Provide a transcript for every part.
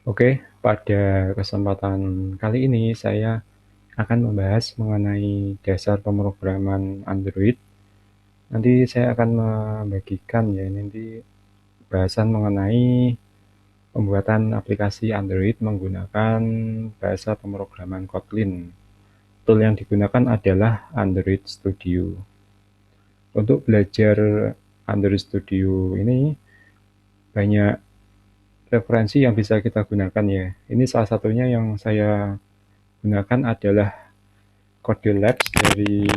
Oke, pada kesempatan kali ini saya akan membahas mengenai dasar pemrograman Android. Nanti saya akan membagikan ya nanti bahasan mengenai pembuatan aplikasi Android menggunakan bahasa pemrograman Kotlin. Tool yang digunakan adalah Android Studio. Untuk belajar Android Studio ini banyak referensi yang bisa kita gunakan ya. Ini salah satunya yang saya gunakan adalah Code Labs dari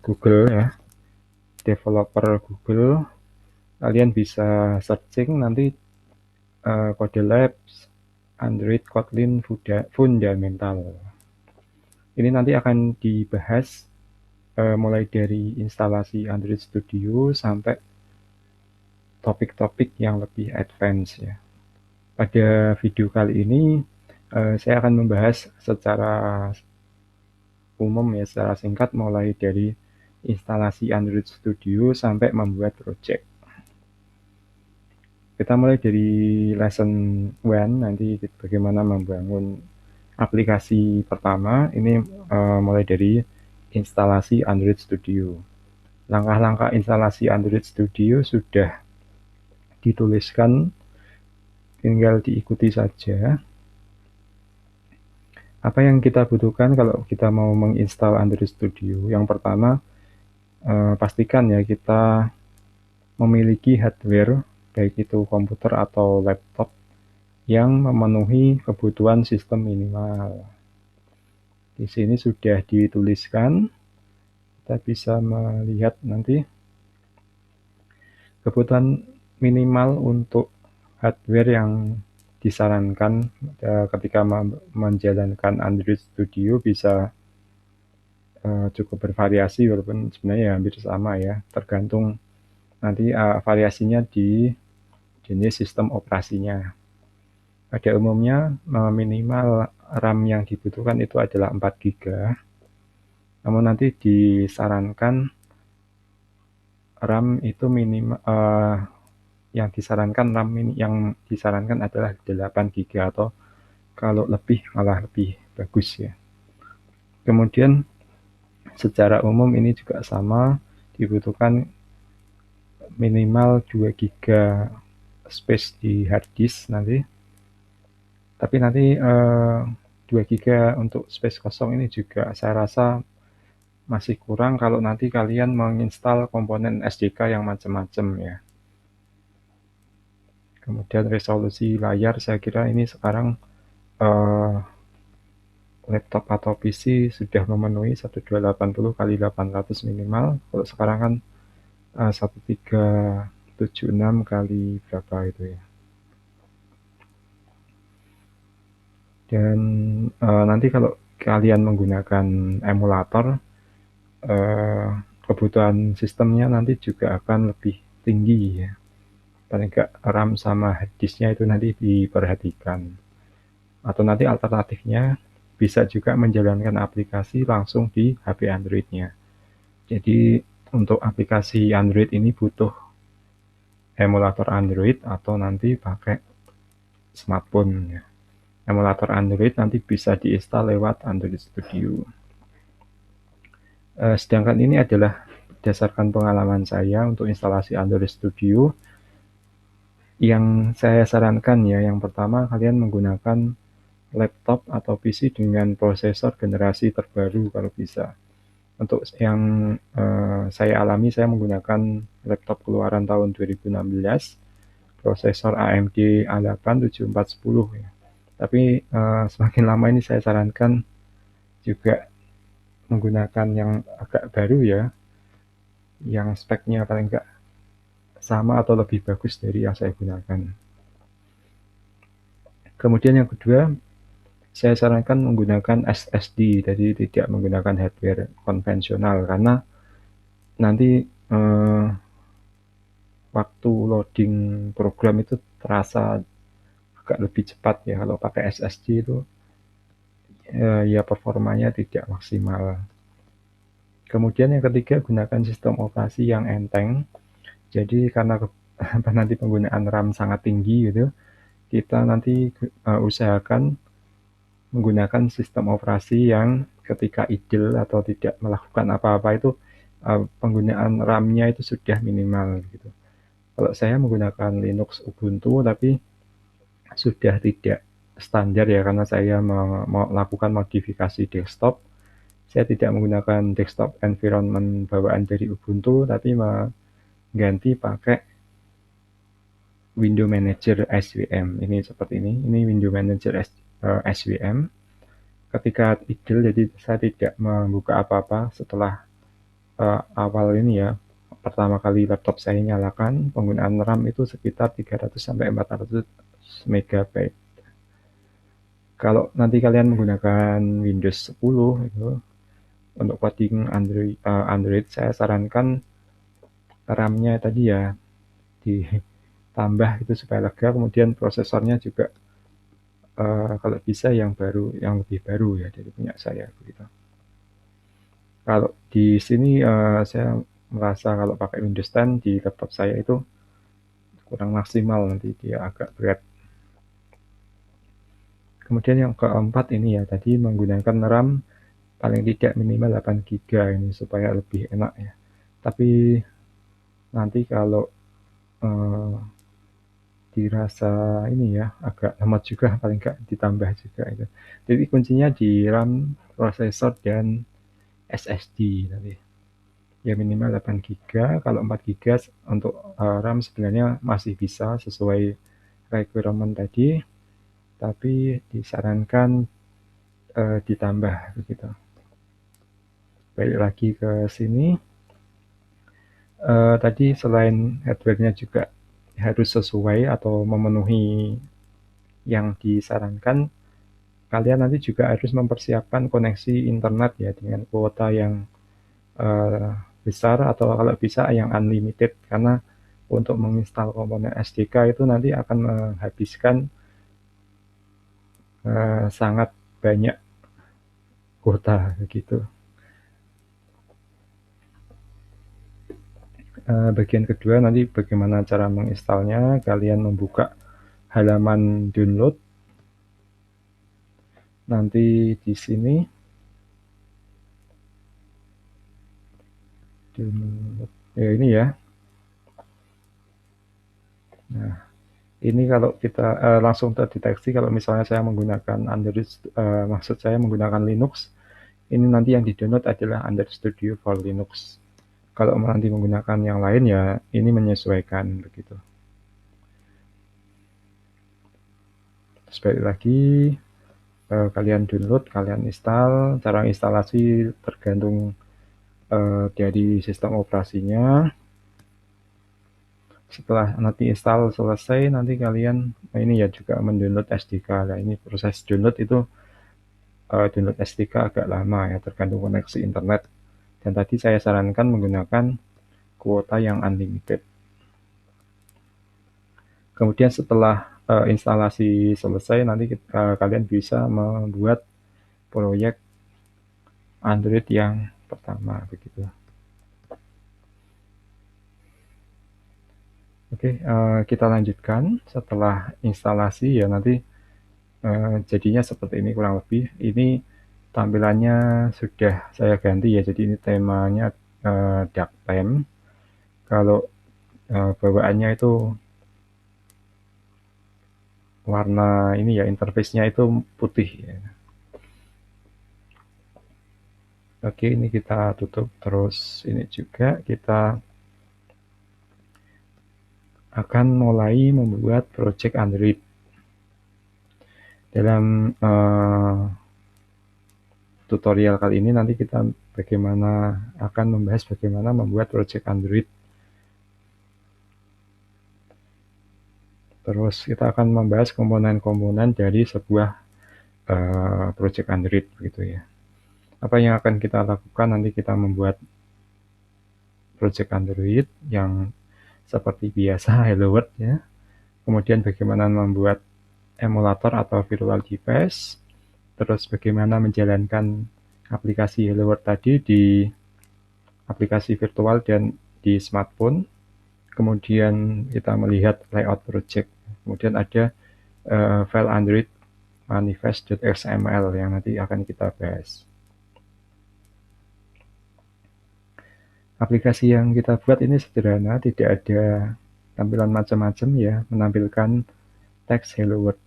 Google ya, developer Google. Kalian bisa searching nanti Code Labs Android Kotlin Fundamental. Ini nanti akan dibahas mulai dari instalasi Android Studio sampai topik-topik yang lebih advance ya. Pada video kali ini saya akan membahas secara umum ya, secara singkat mulai dari instalasi Android Studio sampai membuat project. Kita mulai dari lesson 1 nanti bagaimana membangun aplikasi pertama. Ini mulai dari instalasi Android Studio. Langkah-langkah instalasi Android Studio sudah dituliskan, tinggal diikuti saja. Apa yang kita butuhkan kalau kita mau menginstal Android Studio? Yang pertama, pastikan ya kita memiliki hardware, baik itu komputer atau laptop, yang memenuhi kebutuhan sistem minimal. Di sini sudah dituliskan, kita bisa melihat nanti kebutuhan minimal untuk hardware yang disarankan ketika menjalankan Android Studio bisa cukup bervariasi, walaupun sebenarnya ya hampir sama ya, tergantung nanti variasinya di jenis sistem operasinya. Pada umumnya minimal RAM yang dibutuhkan itu adalah 4 GB, namun nanti disarankan RAM itu minimal yang disarankan adalah 8 GB, atau kalau lebih malah lebih bagus ya. Kemudian secara umum ini juga sama, dibutuhkan minimal 2 GB space di hard disk nanti. Tapi nanti 2 GB untuk space kosong ini juga saya rasa masih kurang kalau nanti kalian menginstal komponen SDK yang macam-macam ya. Kemudian resolusi layar, saya kira ini sekarang laptop atau PC sudah memenuhi 1280 kali 800 minimal. Kalau sekarang kan 1376 kali berapa itu ya. Dan nanti kalau kalian menggunakan emulator, kebutuhan sistemnya nanti juga akan lebih tinggi ya. Paling nggak RAM sama hard disknya itu nanti diperhatikan. Atau nanti alternatifnya bisa juga menjalankan aplikasi langsung di HP Android-nya. Jadi untuk aplikasi Android ini butuh emulator Android atau nanti pakai smartphone ya. Emulator Android nanti bisa diinstal lewat Android Studio. Sedangkan ini adalah berdasarkan pengalaman saya untuk instalasi Android Studio. Yang saya sarankan ya, yang pertama kalian menggunakan laptop atau PC dengan prosesor generasi terbaru kalau bisa. Untuk yang saya alami, saya menggunakan laptop keluaran tahun 2016, prosesor AMD A8 7410 ya. Tapi semakin lama ini saya sarankan juga menggunakan yang agak baru ya, yang speknya paling enggak sama atau lebih bagus dari yang saya gunakan. Kemudian yang kedua, saya sarankan menggunakan SSD, jadi tidak menggunakan hardware konvensional, karena nanti waktu loading program itu terasa agak lebih cepat ya kalau pakai SSD itu, ya performanya tidak maksimal. Kemudian yang ketiga, gunakan sistem operasi yang enteng. Jadi karena nanti penggunaan RAM sangat tinggi gitu, kita nanti usahakan menggunakan sistem operasi yang ketika idle atau tidak melakukan apa-apa itu penggunaan RAM-nya itu sudah minimal gitu. Kalau saya menggunakan Linux Ubuntu tapi sudah tidak standar ya, karena saya mau melakukan modifikasi desktop. Saya tidak menggunakan desktop environment bawaan dari Ubuntu, tapi mengganti pakai Window Manager SVM. Ini seperti ini Window Manager SVM. Ketika idle, jadi saya tidak membuka apa-apa setelah awal ini ya. Pertama kali laptop saya nyalakan, penggunaan RAM itu sekitar 300 sampai 400 MB. Kalau nanti kalian menggunakan Windows 10 itu, untuk coding Android saya sarankan RAM-nya tadi ya ditambah itu supaya lega, kemudian prosesornya juga kalau bisa yang lebih baru ya dari punya saya begitu. Kalau di sini saya merasa kalau pakai Windows 10 di laptop saya itu kurang maksimal, nanti dia agak berat. Kemudian yang keempat ini ya, tadi menggunakan RAM paling tidak minimal 8 GB ini supaya lebih enak ya. Tapi nanti kalau dirasa ini ya agak hemat juga, paling nggak ditambah juga itu. Jadi kuncinya di RAM, prosesor, dan SSD nanti. Ya minimal 8 GB, kalau 4 GB untuk RAM sebenarnya masih bisa sesuai requirement tadi, tapi disarankan ditambah begitu. Balik lagi ke sini. Tadi selain hardware-nya juga harus sesuai atau memenuhi yang disarankan, kalian nanti juga harus mempersiapkan koneksi internet ya dengan kuota yang besar atau kalau bisa yang unlimited, karena untuk menginstal komponen SDK itu nanti akan menghabiskan sangat banyak kuota begitu. Bagian kedua nanti bagaimana cara menginstalnya. Kalian membuka halaman download. Nanti di sini download ya, ini ya. Nah, ini kalau kita langsung terdeteksi kalau misalnya saya menggunakan Android, maksud saya menggunakan Linux, ini nanti yang di-download adalah Android Studio for Linux. Kalau nanti menggunakan yang lain ya ini menyesuaikan begitu. Terus balik lagi, kalian download, kalian install. Cara instalasi tergantung dari sistem operasinya. Setelah nanti install selesai, nanti kalian ini ya juga mendownload SDK. Nah ini proses download itu download SDK agak lama ya, tergantung koneksi internet. Dan tadi saya sarankan menggunakan kuota yang unlimited. Kemudian setelah instalasi selesai, nanti kalian bisa membuat proyek Android yang pertama begitu. Oke, kita lanjutkan. Setelah instalasi ya nanti jadinya seperti ini kurang lebih. Ini tampilannya sudah saya ganti ya, jadi ini temanya dark theme. Kalau bawaannya itu warna ini ya, interface-nya itu putih ya. Oke, ini kita tutup. Terus ini juga kita akan mulai membuat project Android. Dalam tutorial kali ini nanti kita akan membahas bagaimana membuat project Android. Terus kita akan membahas komponen-komponen dari sebuah project Android begitu ya. Apa yang akan kita lakukan nanti kita membuat project Android yang seperti biasa Hello World ya. Kemudian bagaimana membuat emulator atau virtual device. Terus bagaimana menjalankan aplikasi Hello World tadi di aplikasi virtual dan di smartphone. kemudian kita melihat layout project, kemudian ada file Android manifest.xml yang nanti akan kita bahas. Aplikasi yang kita buat ini sederhana, tidak ada tampilan macam-macam ya, menampilkan teks hello world.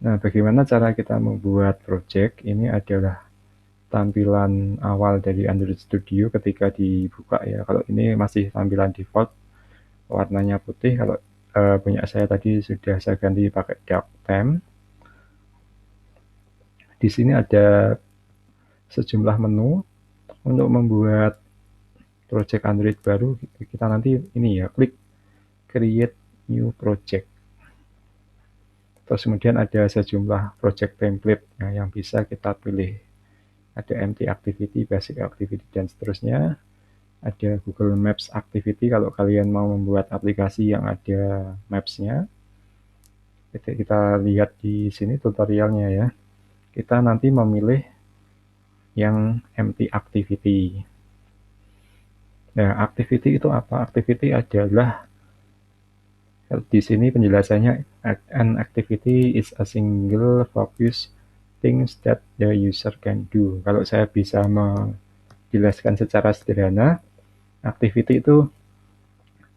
Nah, bagaimana cara kita membuat project? Ini adalah tampilan awal dari Android Studio ketika dibuka ya. Kalau ini masih tampilan default, warnanya putih. Kalau punya saya tadi sudah saya ganti pakai dark theme. Di sini ada sejumlah menu untuk membuat project Android baru. Kita nanti ini ya, klik create new project. Terus kemudian ada sejumlah project template yang bisa kita pilih. Ada empty activity, basic activity, dan seterusnya. Ada Google Maps activity kalau kalian mau membuat aplikasi yang ada maps-nya. Kita lihat di sini tutorialnya ya. Kita nanti memilih yang empty activity. Nah, activity itu apa? Activity adalah, di sini penjelasannya, an activity is a single focus things that the user can do. Kalau saya bisa menjelaskan secara sederhana, activity itu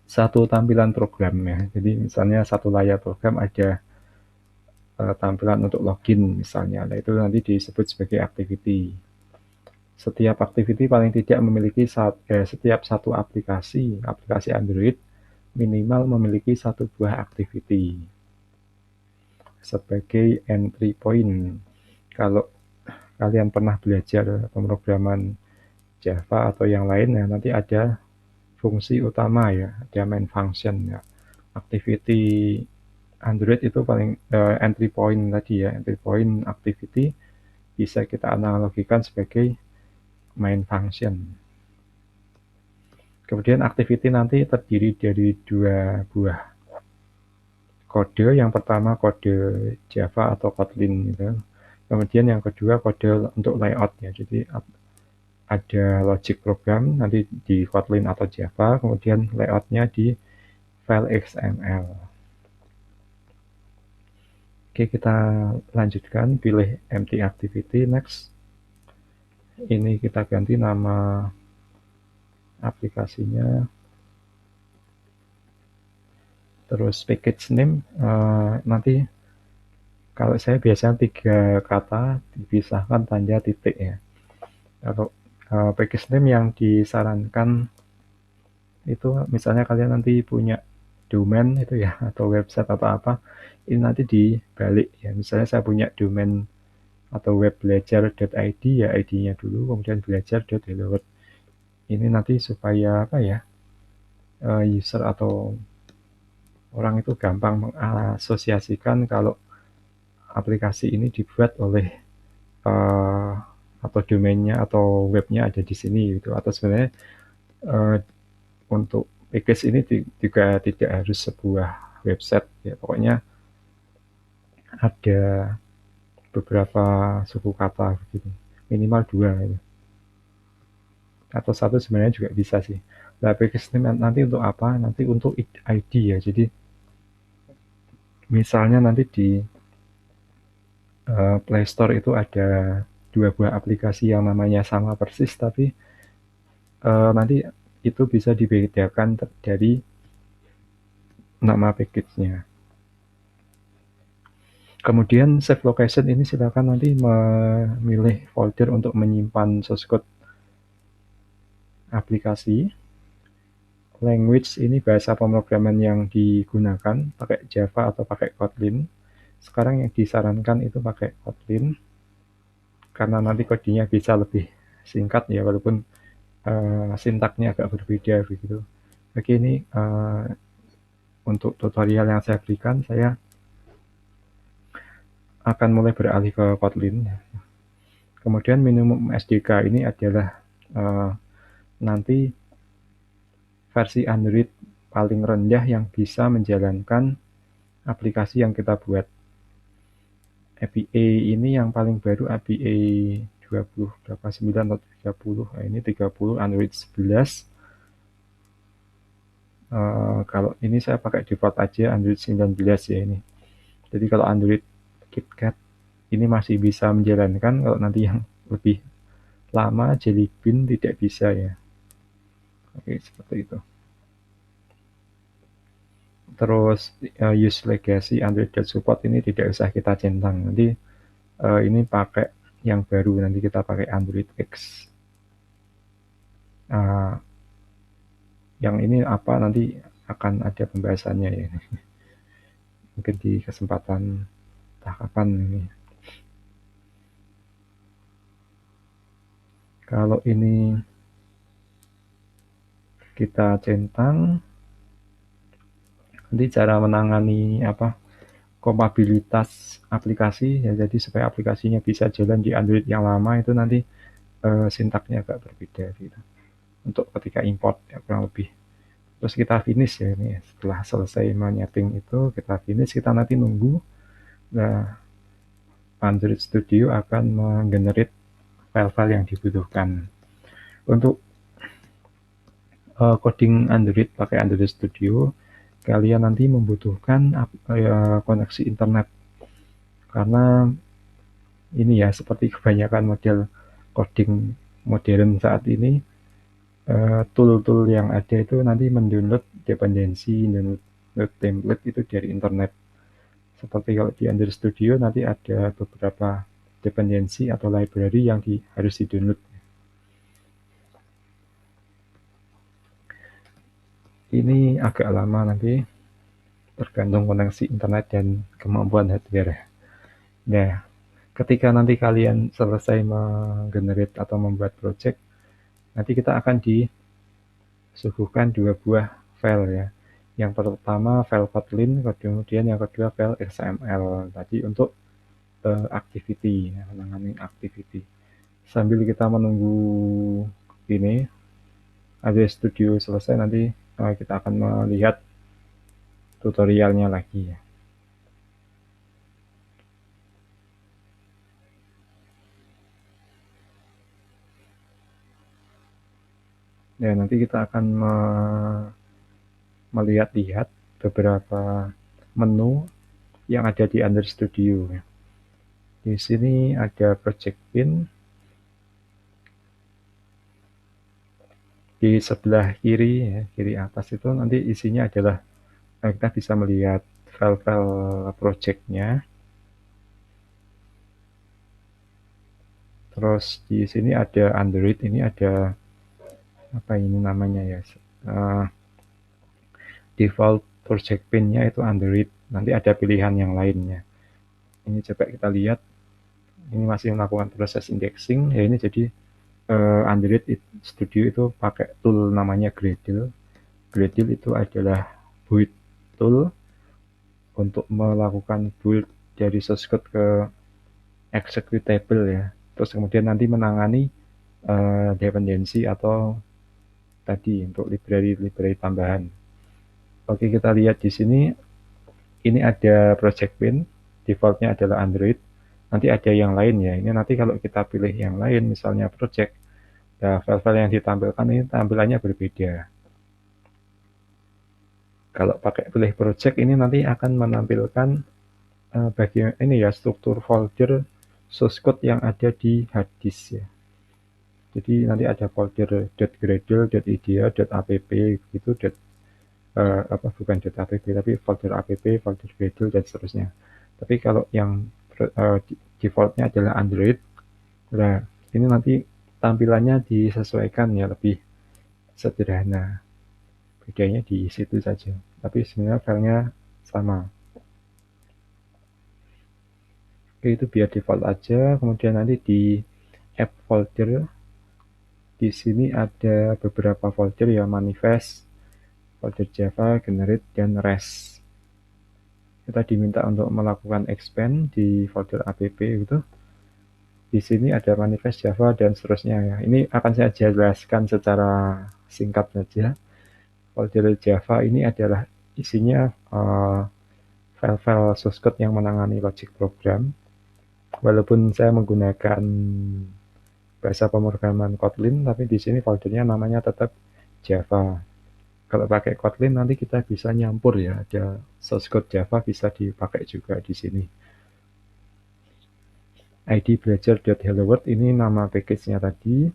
satu tampilan program ya. Jadi misalnya satu layar program ada tampilan untuk login misalnya. Nah, itu nanti disebut sebagai activity. Setiap activity paling tidak memiliki setiap satu aplikasi Android minimal memiliki satu buah activity sebagai entry point. Kalau kalian pernah belajar pemrograman Java atau yang lain ya, nanti ada fungsi utama ya, ada main function ya. Activity Android itu paling entry point tadi ya, entry point activity bisa kita analogikan sebagai main function. Kemudian activity nanti terdiri dari dua buah kode. Yang pertama kode Java atau Kotlin gitu. Kemudian yang kedua kode untuk layout ya. Jadi ada logic program nanti di Kotlin atau Java, kemudian layoutnya di file XML. Oke, kita lanjutkan, pilih empty activity, next. Ini kita ganti nama aplikasinya, terus package name, nanti kalau saya biasanya 3 kata dipisahkan tanda titik ya. Kalau package name yang disarankan itu misalnya kalian nanti punya domain itu ya, atau website atau apa, ini nanti dibalik ya. Misalnya saya punya domain atau webbelajar.id ya, id-nya dulu, kemudian belajar.helloworld. Ini nanti supaya apa ya, user atau orang itu gampang mengasosiasikan kalau aplikasi ini dibuat oleh atau domainnya atau webnya ada di sini gitu. Atau sebenarnya untuk package ini juga tidak harus sebuah website ya, pokoknya ada beberapa suku kata begitu, minimal 2 ya. Atau 1 sebenarnya juga bisa sih. Nah, package name nanti untuk apa? Nanti untuk ID ya. Jadi misalnya nanti di Play Store itu ada 2 buah aplikasi yang namanya sama persis, tapi nanti itu bisa dibedakan dari nama package-nya. Kemudian save location ini silakan nanti memilih folder untuk menyimpan source code aplikasi. Language ini bahasa pemrograman yang digunakan, pakai Java atau pakai Kotlin. Sekarang yang disarankan itu pakai Kotlin, karena nanti kodenya bisa lebih singkat ya, walaupun sintaknya agak berbeda begitu. Oke, ini untuk tutorial yang saya berikan, saya akan mulai beralih ke Kotlin. Kemudian minimum SDK ini adalah nanti versi Android paling rendah yang bisa menjalankan aplikasi yang kita buat. API ini yang paling baru API 20 berapa 9 atau 30. Nah, ini 30 Android 11. Kalau ini saya pakai default aja Android 19 ya ini. Jadi kalau Android KitKat ini masih bisa menjalankan, kalau nanti yang lebih lama Jelly Bean tidak bisa ya. Oke, seperti itu. Terus use legacy Android support ini tidak usah kita centang. Nanti ini pakai yang baru, nanti kita pakai Android X. Yang ini apa nanti akan ada pembahasannya ya. Mungkin di kesempatan kapan ini. Kalau ini kita centang, nanti cara menangani kompatibilitas aplikasi ya, jadi supaya aplikasinya bisa jalan di Android yang lama itu nanti sintaknya agak berbeda gitu. Untuk ketika import ya, kurang lebih. Terus kita finish ya ini. Setelah selesai menyeting itu kita finish, kita nanti nunggu. Nah, Android Studio akan menggenerate file-file yang dibutuhkan. Untuk coding Android pakai Android Studio, kalian nanti membutuhkan koneksi internet. Karena ini ya, seperti kebanyakan model coding modern saat ini, tool-tool yang ada itu nanti mendownload dependensi, download template itu dari internet. Seperti kalau di Android Studio nanti ada beberapa dependensi atau library yang harus di-download. Ini agak lama nanti, tergantung koneksi internet dan kemampuan hardware. Nah, ketika nanti kalian selesai menggenerate atau membuat project, nanti kita akan disuguhkan 2 buah file ya. Yang pertama file Kotlin, kemudian yang kedua file XML. Tadi untuk activity, ya, menangani activity. Sambil kita menunggu ini Android Studio selesai, nanti kita akan melihat tutorialnya lagi ya. Ya, nanti kita akan melihat-lihat beberapa menu yang ada di Android Studio. Di sini ada project bin. Di sebelah kiri, ya, kiri atas itu nanti isinya adalah kita bisa melihat file-file project-nya. Terus di sini ada Android, ini ada apa ini namanya ya? Default project bin-nya itu Android. Nanti ada pilihan yang lainnya. Ini coba kita lihat. Ini masih melakukan proses indexing. Ya ini jadi Android Studio itu pakai tool namanya Gradle. Gradle itu adalah build tool untuk melakukan build dari source code ke executable ya. Terus kemudian nanti menangani dependensi atau tadi untuk library tambahan. Oke, kita lihat di sini. Ini ada project bin, defaultnya adalah Android. Nanti ada yang lain ya. Ini nanti kalau kita pilih yang lain, misalnya project, nah file-file yang ditampilkan ini tampilannya berbeda. Kalau pakai pilih project ini nanti akan menampilkan bagian ini ya, struktur folder source code yang ada di hard disk ya. Jadi nanti ada folder .gradle, .idea, .app gitu, bukan .app tapi folder app, folder Gradle dan seterusnya. Tapi kalau yang defaultnya adalah Android, nah ini nanti tampilannya disesuaikan ya, lebih sederhana. Bedanya di situ saja. Tapi sebenarnya filenya sama. Oke, itu biar default aja. Kemudian nanti di app folder, di sini ada beberapa folder ya, manifest, folder Java, generate, dan rest. Kita diminta untuk melakukan expand di folder app gitu. Di sini ada manifest Java dan seterusnya ya. Ini akan saya jelaskan secara singkat saja. Folder Java ini adalah isinya file-file source code yang menangani logic program. Walaupun saya menggunakan bahasa pemrograman Kotlin, tapi di sini foldernya namanya tetap Java. Kalau pakai Kotlin nanti kita bisa nyampur ya, ada source code Java bisa dipakai juga di sini. id belajar.helloworld ini nama package-nya tadi.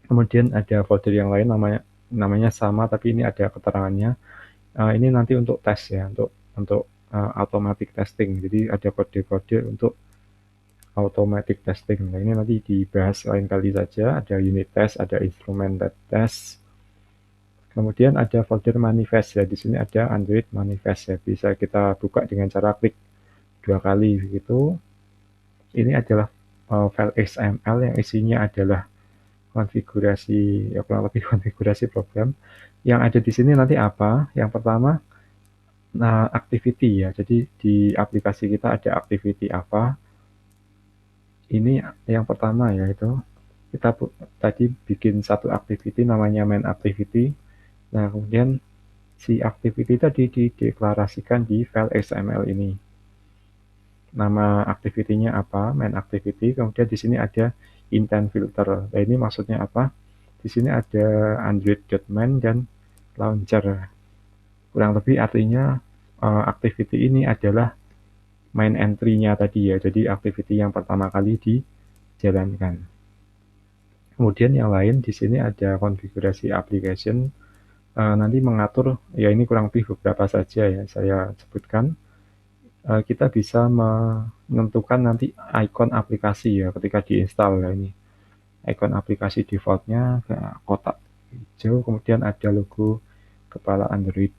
Kemudian ada folder yang lain namanya sama tapi ini ada keterangannya. Ini nanti untuk tes ya, untuk automatic testing. Jadi ada kode-kode untuk automatic testing. Nah, ini nanti dibahas lain kali saja. Ada unit test, ada instrumented test. Kemudian ada folder manifest ya. Di sini ada Android manifest ya. Bisa kita buka dengan cara klik 2 kali begitu. Ini adalah file XML yang isinya adalah konfigurasi ya, kurang lebih konfigurasi program. Yang ada di sini nanti apa? Yang pertama activity ya. Jadi di aplikasi kita ada activity apa? Ini yang pertama yaitu kita tadi bikin satu activity namanya main activity. Nah, kemudian si activity tadi dideklarasikan di file XML ini. Nama activity-nya apa? Main activity. Kemudian di sini ada intent filter. Nah, ini maksudnya apa? Di sini ada Android.main dan launcher. Kurang lebih artinya activity ini adalah main entry-nya tadi ya. Jadi activity yang pertama kali dijalankan. Kemudian yang lain di sini ada konfigurasi application. Nanti mengatur ya, ini kurang lebih beberapa saja ya saya sebutkan. Kita bisa menentukan nanti icon aplikasi ya ketika diinstal ya. Ini icon aplikasi defaultnya kotak hijau, kemudian ada logo kepala Android.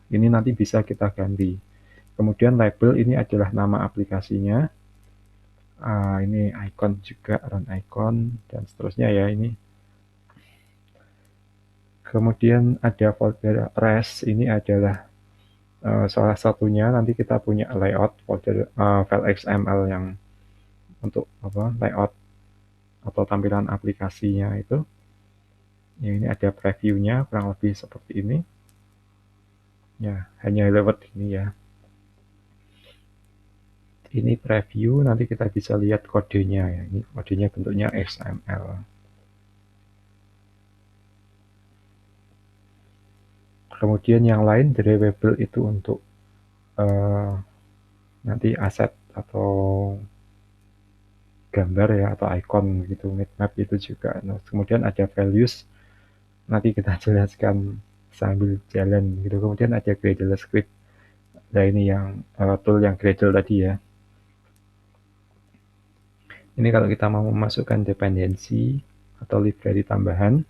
Ini nanti bisa kita ganti. Kemudian label ini adalah nama aplikasinya. Ini icon juga, run icon dan seterusnya ya ini. Kemudian ada folder res, ini adalah salah satunya. Nanti kita punya layout folder file XML yang untuk layout atau tampilan aplikasinya itu. Ya, ini ada previewnya kurang lebih seperti ini. Ya, hanya lewat ini ya. Ini preview, nanti kita bisa lihat kodenya ya. Ini kodenya bentuknya XML. Kemudian yang lain drawable itu untuk nanti aset atau gambar ya, atau icon gitu, bitmap itu juga. Nah, kemudian ada values, nanti kita jelaskan sambil jalan gitu. Kemudian ada Gradle script. Nah, ini yang tool yang Gradle tadi ya. Ini kalau kita mau memasukkan dependensi atau library tambahan.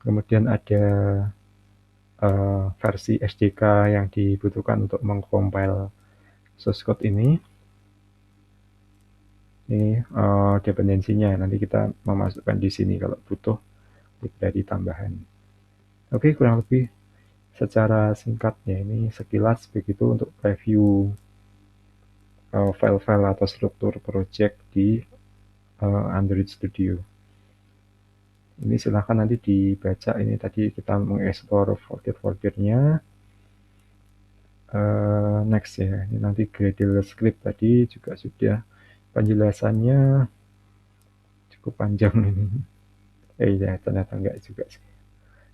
Kemudian ada versi SDK yang dibutuhkan untuk mengcompile source code ini. Ini dependensinya, nanti kita memasukkan di sini kalau butuh library tambahan. Oke, kurang lebih secara singkatnya ini sekilas begitu untuk review file-file atau struktur project di Android Studio. Ini silahkan nanti dibaca, ini tadi kita mengeksplor folder-foldernya. Next ya, ini nanti Gradle script tadi juga sudah penjelasannya cukup panjang ini. Ya ternyata enggak juga sih.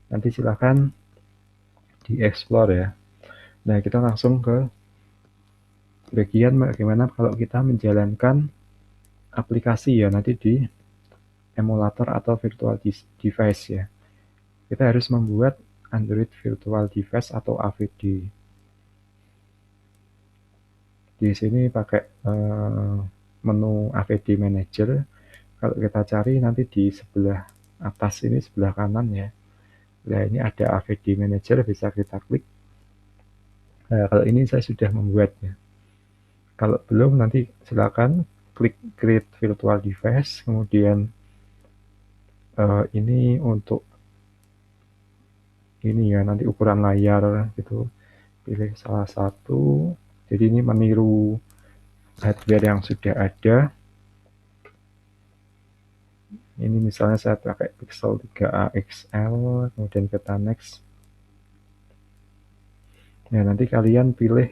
Nanti silahkan dieksplor ya. Nah, kita langsung ke bagian bagaimana kalau kita menjalankan aplikasi ya nanti di emulator atau virtual device ya. Kita harus membuat Android Virtual Device atau AVD. Di sini pakai menu AVD Manager. Kalau kita cari nanti di sebelah atas ini, sebelah kanan ya. Nah, ini ada AVD Manager, bisa kita klik. Nah, kalau ini saya sudah membuatnya. Kalau belum, nanti silakan klik Create Virtual Device, kemudian ini untuk ini ya, nanti ukuran layar gitu, pilih salah satu. Jadi ini meniru hardware yang sudah ada. Ini misalnya saya pakai Pixel 3a XL, kemudian kita next. Nah, nanti kalian pilih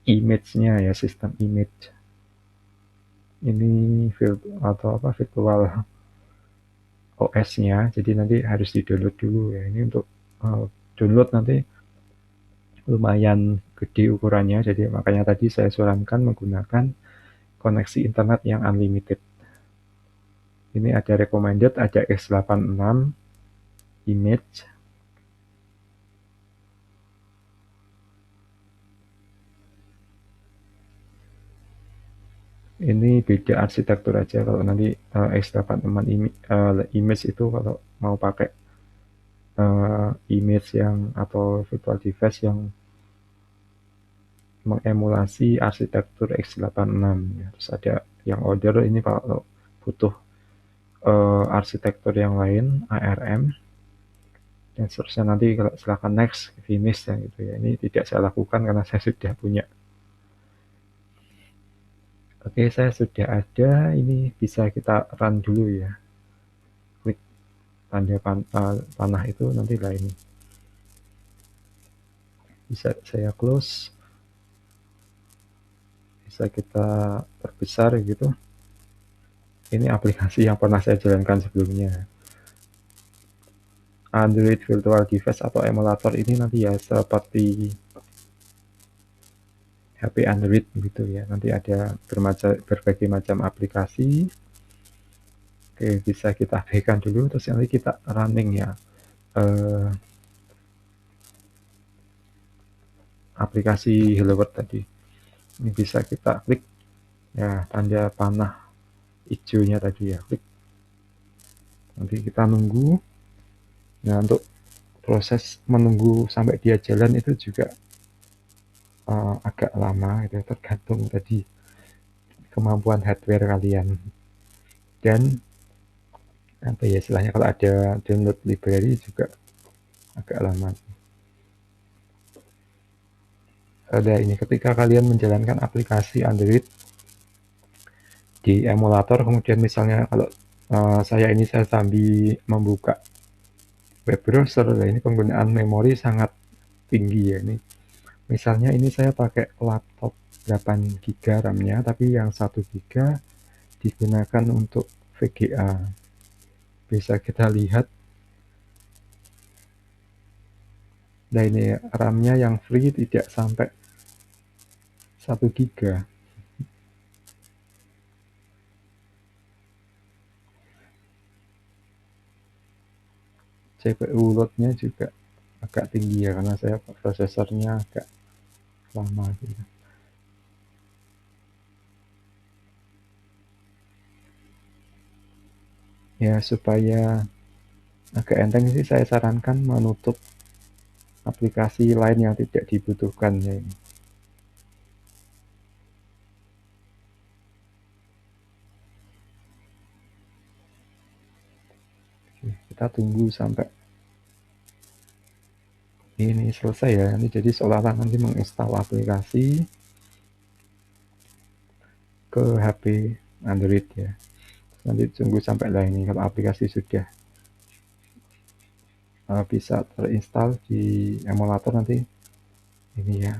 image-nya ya, sistem image. Ini virtual OS-nya, jadi nanti harus di-download dulu ya. Ini untuk download nanti lumayan gede ukurannya, jadi makanya tadi saya sarankan menggunakan koneksi internet yang unlimited. Ini ada recommended, ada X86 image. Ini beda arsitektur aja, kalau nanti X86 image itu kalau mau pakai image yang atau virtual device yang mengemulasi arsitektur X86 ya. Terus ada yang order ini kalau butuh arsitektur yang lain ARM dan seterusnya, nanti kalau silakan next finish ya gitu ya. Ini tidak saya lakukan karena saya sudah punya. Oke, saya sudah ada, ini bisa kita run dulu ya. Klik tanda panah itu, nanti lah ini bisa saya close, bisa kita perbesar gitu. Ini aplikasi yang pernah saya jalankan sebelumnya. Android Virtual Device atau emulator ini nanti ya seperti HP Android gitu ya. Nanti ada berbagai macam aplikasi. Oke, bisa kita abaikan dulu, terus nanti kita running ya. Aplikasi Hello World tadi. Ini bisa kita klik ya, tanda panah hijaunya tadi ya, klik. Nanti kita nunggu. Nah, untuk proses menunggu sampai dia jalan itu juga agak lama, itu tergantung tadi kemampuan hardware kalian. Dan apa ya istilahnya, kalau ada download library juga agak lama. Ada ini, ketika kalian menjalankan aplikasi Android di emulator, kemudian misalnya kalau saya sambil membuka web browser, nah ini penggunaan memori sangat tinggi ya. Ini misalnya ini saya pakai laptop 8 GB RAM-nya, tapi yang 1 GB digunakan untuk VGA. Bisa kita lihat. Nah ini RAM-nya yang free tidak sampai 1 GB. CPU load-nya juga agak tinggi ya, karena saya prosesornya agak lama gitu. Ya, supaya agak enteng sih, saya sarankan menutup aplikasi lain yang tidak dibutuhkan ya ini. Oke, kita tunggu sampai ini selesai ya. Ini jadi seolah-olah nanti menginstal aplikasi ke HP Android ya. Nanti tunggu sampai lah ini, kalau aplikasi sudah bisa terinstall di emulator, nanti ini ya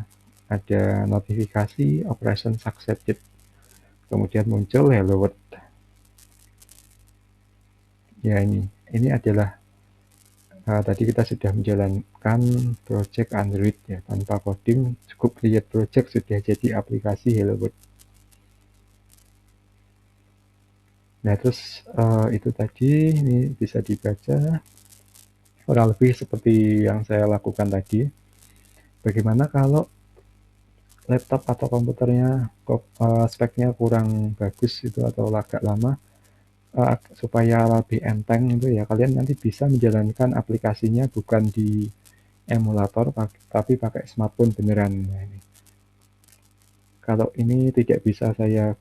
ada notifikasi operation succeeded, kemudian muncul Hello World ya. Ini adalah tadi kita sudah menjalankan project Android ya, tanpa coding, cukup create project sudah jadi aplikasi Hello World. Nah terus itu tadi, ini bisa dibaca kurang lebih seperti yang saya lakukan tadi. Bagaimana kalau laptop atau komputernya speknya kurang bagus itu atau agak lama, supaya lebih enteng itu ya, kalian nanti bisa menjalankan aplikasinya bukan di emulator tapi pakai smartphone beneran. Nah, ini. Kalau ini tidak bisa saya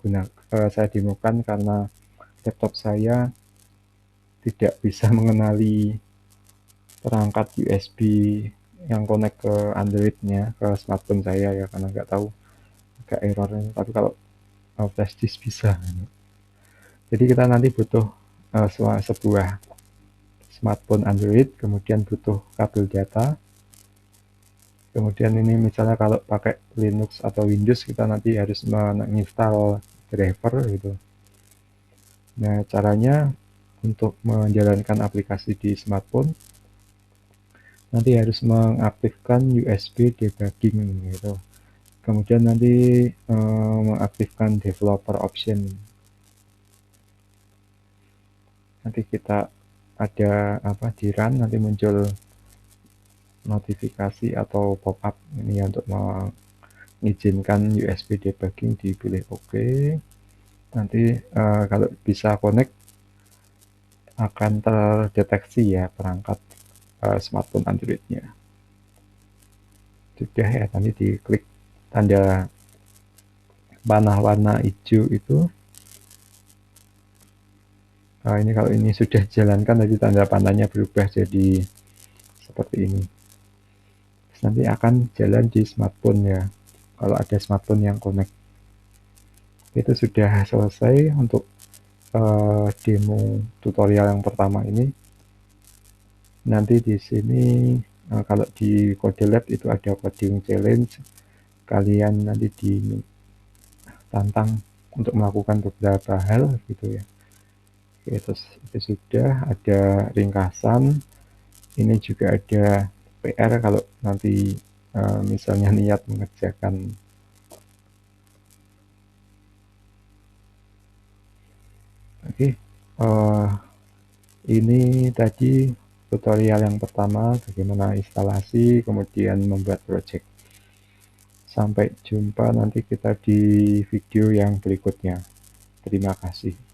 demokan karena laptop saya tidak bisa mengenali perangkat USB yang connect ke Android-nya ke smartphone saya ya, karena nggak tahu agak errornya. Tapi kalau flash disk bisa. Jadi kita nanti butuh sebuah smartphone Android, kemudian butuh kabel data, kemudian ini misalnya kalau pakai Linux atau Windows, kita nanti harus menginstal driver gitu. Nah caranya untuk menjalankan aplikasi di smartphone, nanti harus mengaktifkan USB debugging gitu. Kemudian nanti mengaktifkan developer option. Nanti kita ada di run, nanti muncul notifikasi atau pop-up ini ya, untuk mengizinkan USB debugging, dipilih OK. Nanti kalau bisa connect akan terdeteksi ya perangkat smartphone Android-nya. Sudah ya, nanti diklik tanda panah warna hijau itu. Ini kalau ini sudah dijalankan, nanti tanda panahnya berubah jadi seperti ini. Terus nanti akan jalan di smartphone ya, kalau ada smartphone yang connect. Itu sudah selesai untuk demo tutorial yang pertama ini. Nanti di sini kalau di Kode Lab itu ada coding challenge, kalian nanti ditantang untuk melakukan beberapa hal gitu ya. Oke, terus itu sudah ada ringkasan. Ini juga ada PR kalau nanti misalnya niat mengerjakan. Oke, ini tadi tutorial yang pertama, bagaimana instalasi, kemudian membuat project. Sampai jumpa nanti kita di video yang berikutnya. Terima kasih.